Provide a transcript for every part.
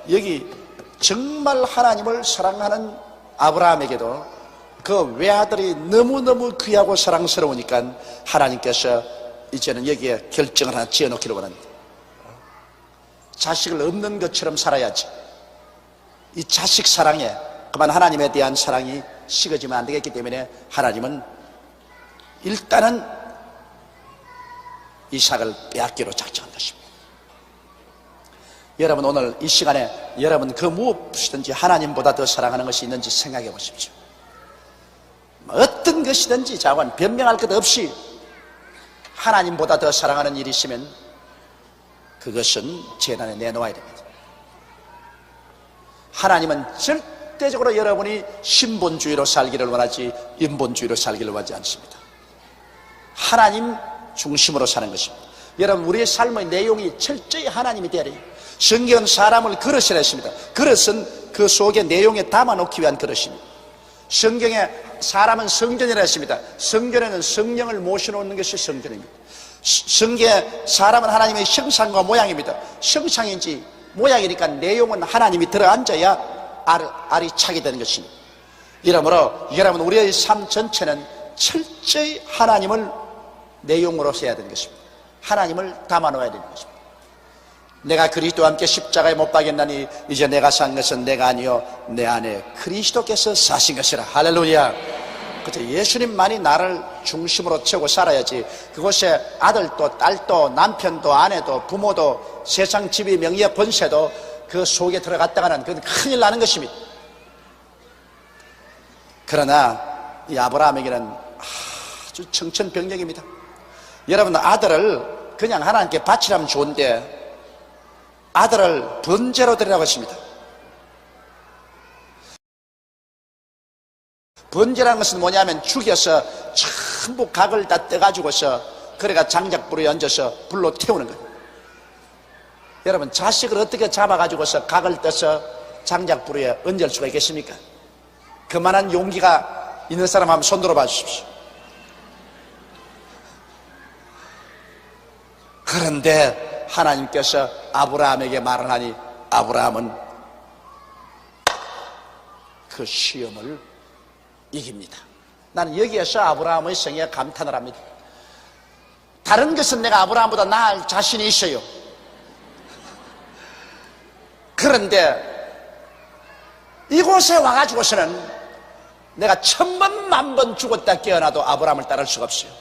여기 정말 하나님을 사랑하는 아브라함에게도 그 외아들이 너무너무 귀하고 사랑스러우니까 하나님께서 이제는 여기에 결정을 하나 지어놓기로 원합니다. 자식을 없는 것처럼 살아야지. 이 자식 사랑에 그만 하나님에 대한 사랑이 식어지면 안 되겠기 때문에 하나님은 일단은 이삭을 빼앗기로 작정한 것입니다. 여러분, 오늘 이 시간에 여러분 그 무엇이든지 하나님보다 더 사랑하는 것이 있는지 생각해 보십시오. 어떤 것이든지 자관 변명할 것 없이 하나님보다 더 사랑하는 일이 있으면 그것은 재단에 내놓아야 됩니다. 하나님은 절대적으로 여러분이 신본주의로 살기를 원하지 인본주의로 살기를 원하지 않습니다. 하나님 중심으로 사는 것입니다. 여러분, 우리의 삶의 내용이 철저히 하나님이 되어야 해요. 성경은 사람을 그릇이라 했습니다. 그릇은 그 속에 내용에 담아놓기 위한 그릇입니다. 성경에 사람은 성전이라 했습니다. 성전에는 성령을 모셔놓는 것이 성전입니다. 성경에 사람은 하나님의 형상과 모양입니다. 형상인지 모양이니까 내용은 하나님이 들어앉아야 알이 차게 되는 것입니다. 이러므로 여러분, 우리의 삶 전체는 철저히 하나님을 내용으로 해야 되는 것입니다. 하나님을 담아놓아야 되는 것입니다. 내가 그리스도와 함께 십자가에 못 박였나니 이제 내가 산 것은 내가 아니요 내 안에 그리스도께서 사신 것이라. 할렐루야. 그렇죠. 예수님만이 나를 중심으로 채우고 살아야지 그곳에 아들도 딸도 남편도 아내도 부모도 세상 지위 명예 번세도 그 속에 들어갔다가는 그건 큰일 나는 것입니다. 그러나 이 아브라함에게는 아주 청천벽력입니다. 여러분, 아들을 그냥 하나님께 바치라면 좋은데 아들을 번제로 드리라고 했습니다. 번제라는 것은 뭐냐면 죽여서 전부 각을 다 떼가지고서 그래가 장작불에 얹어서 불로 태우는 거예요. 여러분, 자식을 어떻게 잡아가지고서 각을 떼서 장작불에 얹을 수가 있겠습니까? 그만한 용기가 있는 사람 한번 손 들어봐 주십시오. 그런데 하나님께서 아브라함에게 말을 하니 아브라함은 그 시험을 이깁니다. 나는 여기에서 아브라함의 성에 감탄을 합니다. 다른 것은 내가 아브라함보다 나을 자신이 있어요. 그런데 이곳에 와가지고서는 내가 1000번 만번 죽었다 깨어나도 아브라함을 따를 수가 없어요.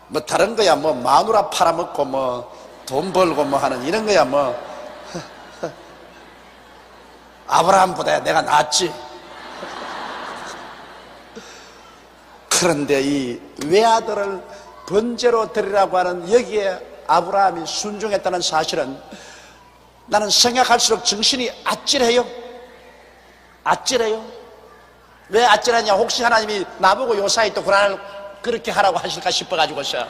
뭐 다른 거야 뭐 마누라 팔아먹고 뭐 돈 벌고 뭐 하는 이런 거야 뭐 아브라함보다 내가 낫지. 그런데 이 외아들을 번제로 드리라고 하는 여기에 아브라함이 순종했다는 사실은 나는 생각할수록 정신이 아찔해요. 아찔해요. 왜 아찔하냐? 혹시 하나님이 나보고 요사이 또 고난을 그렇게 하라고 하실까 싶어가지고서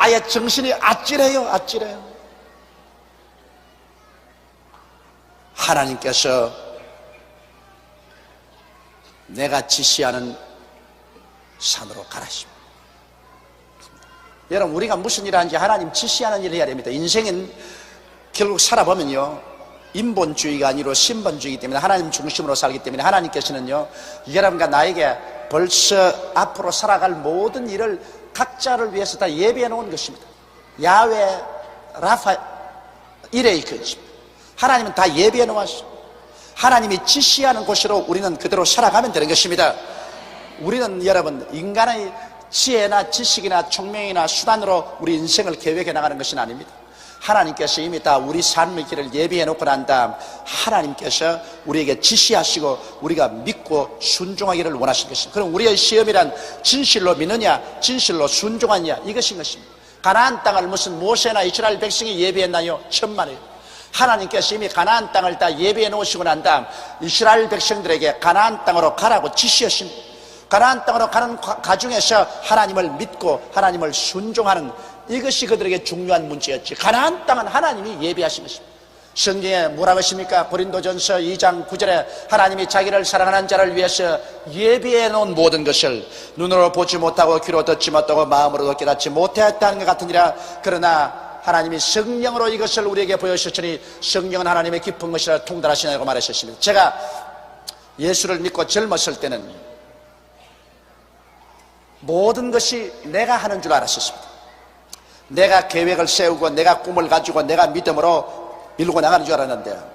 아예 정신이 아찔해요. 아찔해요. 하나님께서 내가 지시하는 산으로 가라십니다. 여러분, 우리가 무슨 일을 하는지 하나님 지시하는 일을 해야 됩니다. 인생은 결국 살아보면요, 인본주의가 아니라 신본주의이기 때문에 하나님 중심으로 살기 때문에 하나님께서는요, 여러분과 나에게 벌써 앞으로 살아갈 모든 일을 각자를 위해서 다 예비해 놓은 것입니다. 야훼 라파 이레이 것입니다. 하나님은 다 예비해 놓았어요. 하나님이 지시하는 곳으로 우리는 그대로 살아가면 되는 것입니다. 우리는 여러분 인간의 지혜나 지식이나 총명이나 수단으로 우리 인생을 계획해 나가는 것은 아닙니다. 하나님께서 이미 다 우리 삶의 길을 예비해 놓고 난 다음 하나님께서 우리에게 지시하시고 우리가 믿고 순종하기를 원하신 것입니다. 그럼 우리의 시험이란 진실로 믿느냐 진실로 순종하느냐 이것인 것입니다. 가나안 땅을 무슨 모세나 이스라엘 백성이 예비했나요? 천만에요. 하나님께서 이미 가나안 땅을 다 예비해 놓으시고 난 다음 이스라엘 백성들에게 가나안 땅으로 가라고 지시했습니다. 가나안 땅으로 가는 가중에서 하나님을 믿고 하나님을 순종하는 이것이 그들에게 중요한 문제였지. 가나안 땅은 하나님이 예비하신 것입니다. 성경에 뭐라고 했습니까? 고린도전서 2장 9절에 하나님이 자기를 사랑하는 자를 위해서 예비해 놓은 모든 것을 눈으로 보지 못하고 귀로 듣지 못하고 마음으로도 깨닫지 못했다는 것 같으니라. 그러나 하나님이 성령으로 이것을 우리에게 보여주셨으니 성령은 하나님의 깊은 것이라 통달하시냐고 말하셨습니다. 제가 예수를 믿고 젊었을 때는 모든 것이 내가 하는 줄 알았었습니다. 내가 계획을 세우고 내가 꿈을 가지고 내가 믿음으로 밀고 나가는 줄 알았는데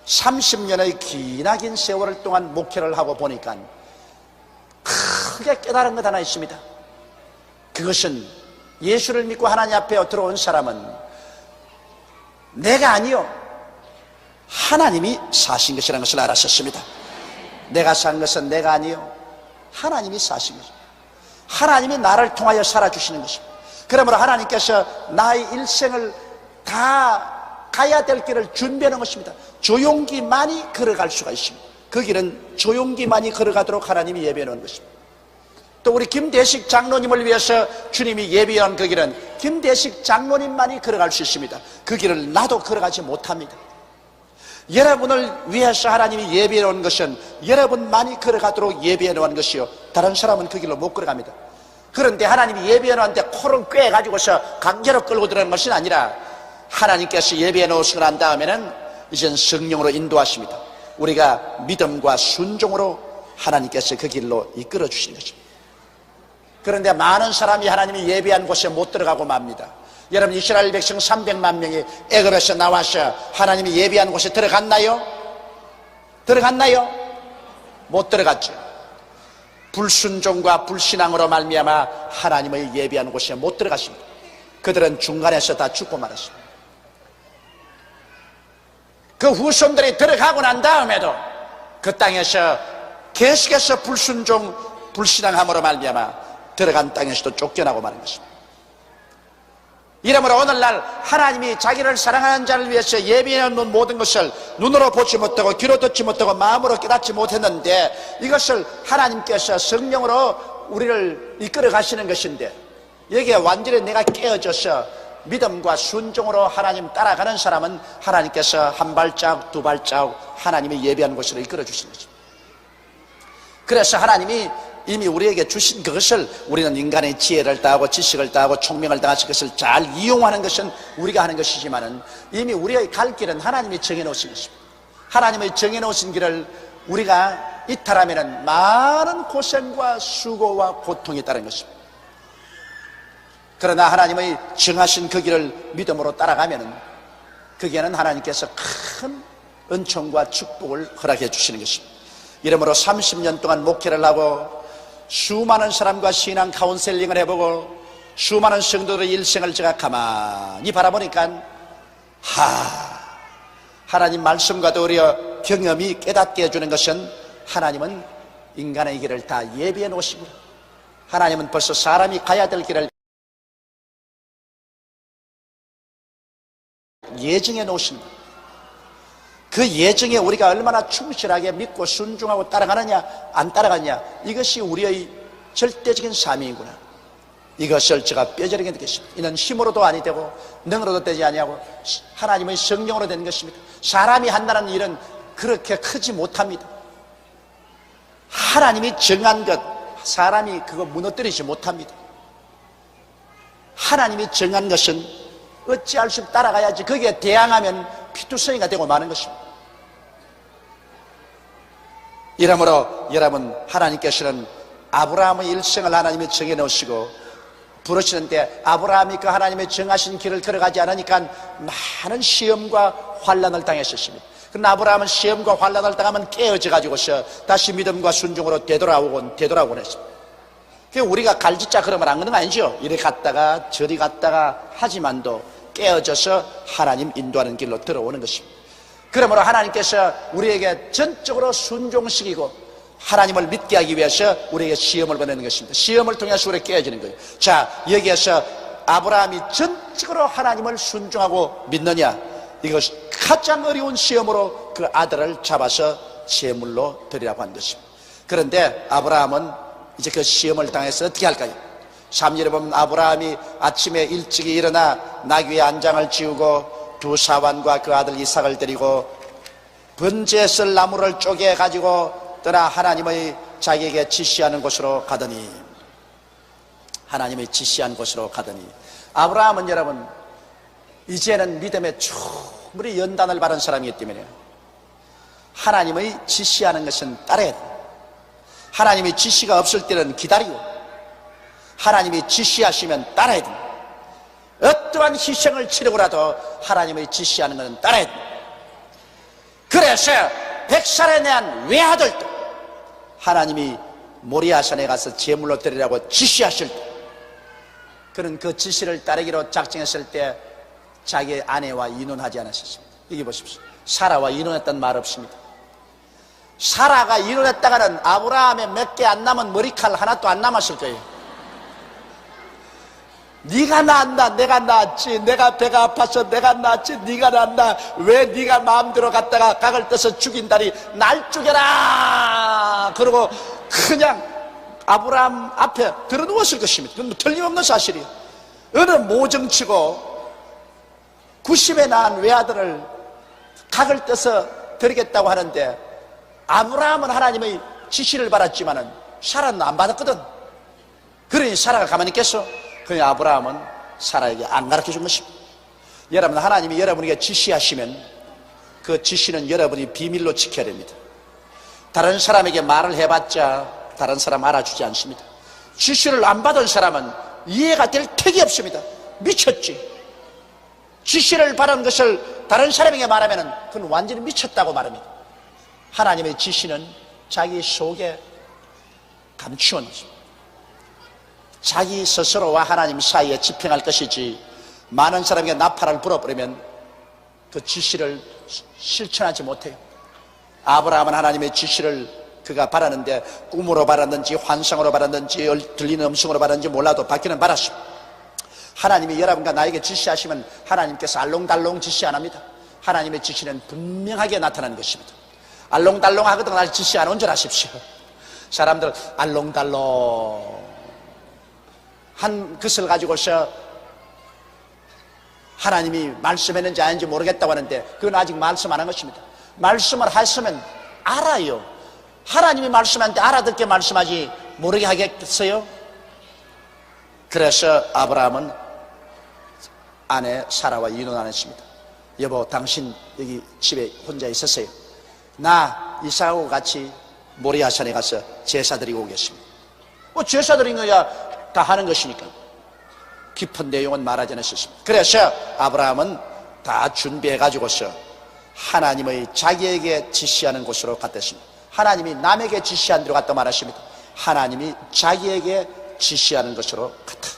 30년의 기나긴 세월 동안 목회를 하고 보니까 크게 깨달은 것 하나 있습니다. 그것은 예수를 믿고 하나님 앞에 들어온 사람은 내가 아니요 하나님이 사신 것이라는 것을 알았었습니다. 내가 산 것은 내가 아니요 하나님이 사신 것입니다. 하나님이 나를 통하여 살아주시는 것입니다. 그러므로 하나님께서 나의 일생을 다 가야 될 길을 준비하는 것입니다. 조용기만이 걸어갈 수가 있습니다. 그 길은 조용기만이 걸어가도록 하나님이 예비해 놓은 것입니다. 또 우리 김대식 장로님을 위해서 주님이 예비한 그 길은 김대식 장로님만이 걸어갈 수 있습니다. 그 길을 나도 걸어가지 못합니다. 여러분을 위해서 하나님이 예비해 놓은 것은 여러분만이 걸어가도록 예비해 놓은 것이요 다른 사람은 그 길로 못 걸어갑니다. 그런데 하나님이 예비해 놓았는데 코를 꿰가지고서 강제로 끌고 들어가는 것이 아니라 하나님께서 예비해 놓으시고 난 다음에는 이젠 성령으로 인도하십니다. 우리가 믿음과 순종으로 하나님께서 그 길로 이끌어 주시는 것입니다. 그런데 많은 사람이 하나님이 예비한 곳에 못 들어가고 맙니다. 여러분, 이스라엘 백성 300만 명이 애굽에서 나와서 하나님이 예비한 곳에 들어갔나요? 들어갔나요? 못 들어갔죠. 불순종과 불신앙으로 말미암아 하나님의 예비한 곳에 못 들어갔습니다. 그들은 중간에서 다 죽고 말았습니다. 그 후손들이 들어가고 난 다음에도 그 땅에서 계속해서 불순종 불신앙함으로 말미암아 들어간 땅에서도 쫓겨나고 마는 것입니다. 이러므로 오늘날 하나님이 자기를 사랑하는 자를 위해서 예비해 놓은 모든 것을 눈으로 보지 못하고 귀로 듣지 못하고 마음으로 깨닫지 못했는데 이것을 하나님께서 성령으로 우리를 이끌어 가시는 것인데 여기에 완전히 내가 깨어져서 믿음과 순종으로 하나님 따라가는 사람은 하나님께서 한 발자국 두 발자국 하나님이 예비한 곳으로 이끌어 주시는 것입니다. 그래서 하나님이 이미 우리에게 주신 그것을 우리는 인간의 지혜를 다하고 지식을 다하고 총명을 다해서 그것을 잘 이용하는 것은 우리가 하는 것이지만은 이미 우리의 갈 길은 하나님이 정해놓으신 것입니다. 하나님의 정해놓으신 길을 우리가 이탈하면은 많은 고생과 수고와 고통이 따른 것입니다. 그러나 하나님의 정하신 그 길을 믿음으로 따라가면은 그게는 하나님께서 큰 은총과 축복을 허락해 주시는 것입니다. 이러므로 30년 동안 목회를 하고 수많은 사람과 신앙 카운셀링을 해보고 수많은 성도들의 일생을 제가 가만히 바라보니까 하나님 말씀과도 우리의 경험이 깨닫게 해주는 것은 하나님은 인간의 길을 다 예비해 놓으십니다. 하나님은 벌써 사람이 가야 될 길을 예정해 놓으십니다. 그 예정에 우리가 얼마나 충실하게 믿고 순종하고 따라가느냐 안 따라가느냐 이것이 우리의 절대적인 삶이구나. 이것을 제가 뼈저리게 느꼈습니다. 이는 힘으로도 아니 되고 능으로도 되지 아니하고 하나님의 성령으로 되는 것입니다. 사람이 한다는 일은 그렇게 크지 못합니다. 하나님이 정한 것 사람이 그거 무너뜨리지 못합니다. 하나님이 정한 것은 어찌할 수 없이 따라가야지 거기에 대항하면 피투성이가 되고 마는 것입니다. 이러므로 여러분 하나님께서는 아브라함의 일생을 하나님이 정해놓으시고 부르시는데 아브라함이 그 하나님의 정하신 길을 걸어가지 않으니까 많은 시험과 환난을 당했었습니다. 그러나 아브라함은 시험과 환난을 당하면 깨어져 가지고서 다시 믿음과 순종으로 되돌아오곤 했습니다. 우리가 갈짓자 그러면 안 그런 거 아니죠. 이리 갔다가 저리 갔다가 하지만도 깨어져서 하나님 인도하는 길로 들어오는 것입니다. 그러므로 하나님께서 우리에게 전적으로 순종시키고 하나님을 믿게 하기 위해서 우리에게 시험을 보내는 것입니다. 시험을 통해서 우리가 깨어지는 거예요. 자, 여기에서 아브라함이 전적으로 하나님을 순종하고 믿느냐, 이것이 가장 어려운 시험으로 그 아들을 잡아서 제물로 드리라고 한 것입니다. 그런데 아브라함은 이제 그 시험을 당해서 어떻게 할까요? 3절에 보면 아브라함이 아침에 일찍이 일어나 나귀의 안장을 지우고 두 사환과 그 아들 이삭을 데리고 번제에 쓸 나무를 쪼개 가지고 떠나 하나님의 자기에게 지시하는 곳으로 가더니 하나님의 지시한 곳으로 가더니 아브라함은 여러분 이제는 믿음에 충분히 연단을 받은 사람이기 때문에 하나님의 지시하는 것은 따라야 돼. 하나님의 지시가 없을 때는 기다리고 하나님이 지시하시면 따라야 돼. 어떠한 희생을 치르고라도 하나님의 지시하는 것은 따라야 돼. 그래서 백살에 대한 외아들도 하나님이 모리아산에 가서 제물로 드리라고 지시하실 때 그는 그 지시를 따르기로 작정했을 때 자기의 아내와 이혼하지 않았습니다. 여기 보십시오. 사라와 이혼했다는 말 없습니다. 사라가 이혼했다가는 아브라함의 몇 개 안 남은 머리칼 하나도 안 남았을 거예요. 네가 낳았나? 내가 낳았지. 내가 배가 아파서 내가 낳았지. 네가 낳았나? 왜 네가 마음대로 갔다가 각을 떠서 죽인다니 날 죽여라 그러고 그냥 아브라함 앞에 들어누웠을 것입니다. 그건 틀림없는 사실이에요. 어느 모정치고 90에 낳은 외아들을 각을 떠서 드리겠다고 하는데 아브라함은 하나님의 지시를 받았지만은 사라는 안 받았거든. 그러니 사라가 가만히 있겠어? 그러니 아브라함은 사라에게 안 가르쳐준 것입니다. 여러분, 하나님이 여러분에게 지시하시면 그 지시는 여러분이 비밀로 지켜야 됩니다. 다른 사람에게 말을 해봤자 다른 사람 알아주지 않습니다. 지시를 안 받은 사람은 이해가 될 턱이 없습니다. 미쳤지. 지시를 받은 것을 다른 사람에게 말하면 그건 완전히 미쳤다고 말합니다. 하나님의 지시는 자기 속에 감추어놓은 것입니다. 자기 스스로와 하나님 사이에 집행할 것이지 많은 사람에게 나팔을 불어버리면 그 지시를 실천하지 못해요. 아브라함은 하나님의 지시를 그가 받았는데 꿈으로 받았는지 환상으로 받았는지 들리는 음성으로 받았는지 몰라도 받기는 받았습니다. 하나님이 여러분과 나에게 지시하시면 하나님께서 알롱달롱 지시 안 합니다. 하나님의 지시는 분명하게 나타나는 것입니다. 알롱달롱 하거든 날 지시 안 온 줄 아십시오. 사람들 알롱달롱 한 것을 가지고서 하나님이 말씀했는지 아닌지 모르겠다고 하는데 그건 아직 말씀 안 한 것입니다. 말씀을 하시면 알아요. 하나님이 말씀하는데 알아듣게 말씀하지 모르게 하겠어요? 그래서 아브라함은 아내 사라와 이혼 안 했습니다. 여보, 당신 여기 집에 혼자 있었어요. 나 이삭하고 같이 모리아산에 가서 제사 드리고 오겠습니다. 제사 드린 거야 다 하는 것이니까 깊은 내용은 말하지 않았습니다. 그래서 아브라함은 다 준비해 가지고서 하나님의 자기에게 지시하는 곳으로 갔댔습니다. 하나님이 남에게 지시한 대로 갔다 말하십니다. 하나님이 자기에게 지시하는 것으로 갔다.